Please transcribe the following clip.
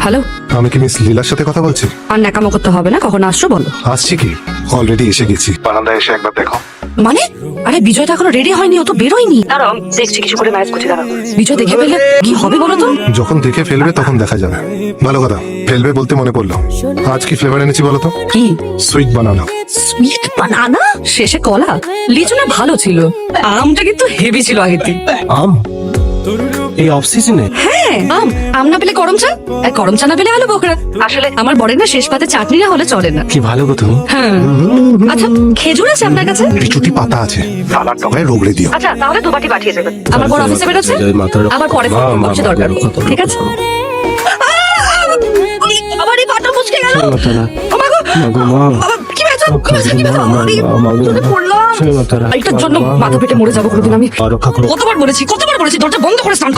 Hello, আমি কি miss লীলার সাথে কথা বলছি? আর ন্যাকামো করতে হবে না। কখন আসছো বলো? আসছি কি, অলরেডি এসে গেছি। বারান্দায় এসে একবার দেখো। মানে আরে বিজয় তো এখনো রেডি হয়নি, ও তো বেরোয়নি। দাঁড়াও দেখছি কিছু করে ম্যানেজ করছি। দাঁড়াও, বিজয় দেখে ফেললে কি হবে বলো তো? যখন দেখে ফেলবে তখন দেখা যাবে। ভালো কথা, ফেলবে বলতে মনে পড়লো, আজ কি ফ্লেভার এনেছি বলো তো? কি? সুইট বানানা। সুইট বানানা, শেষে কলা। লিচু না ভালো ছিল, আমটা কিন্তু হেভি ছিল আগের দিন। আম এই অফ সিজনে? হ্যাঁ, আম না পেলে করম চা, আর করম চা না পেলে আলু বকরা। আসলে আমার বরের না শেষ পাতে চাটনি না হলে চলে না। কি ভালো গো তুমি। হ্যাঁ, আচ্ছা খেজুর আছে আপনার কাছে? বিচুটি পাতা আছে, সালাদ টগায় রোগড়ে দিও। আচ্ছা তাহলে দুবাটি পাঠিয়ে দেবেন। আমার বর অফিসে বেরোচ্ছে, আবার পরে ফোন করবো, কিছু দরকার। ঠিক আছে। আবার এই পাটা মুচকে গেল। কি হয়েছে? কি হয়েছে? কি হয়েছে? আমি পড়লাম। এইটার জন্য মাথা পেটে মরে যাবো কোনোদিন আমি। কতবার বলেছি দরজা বন্ধ করে স্নান করো।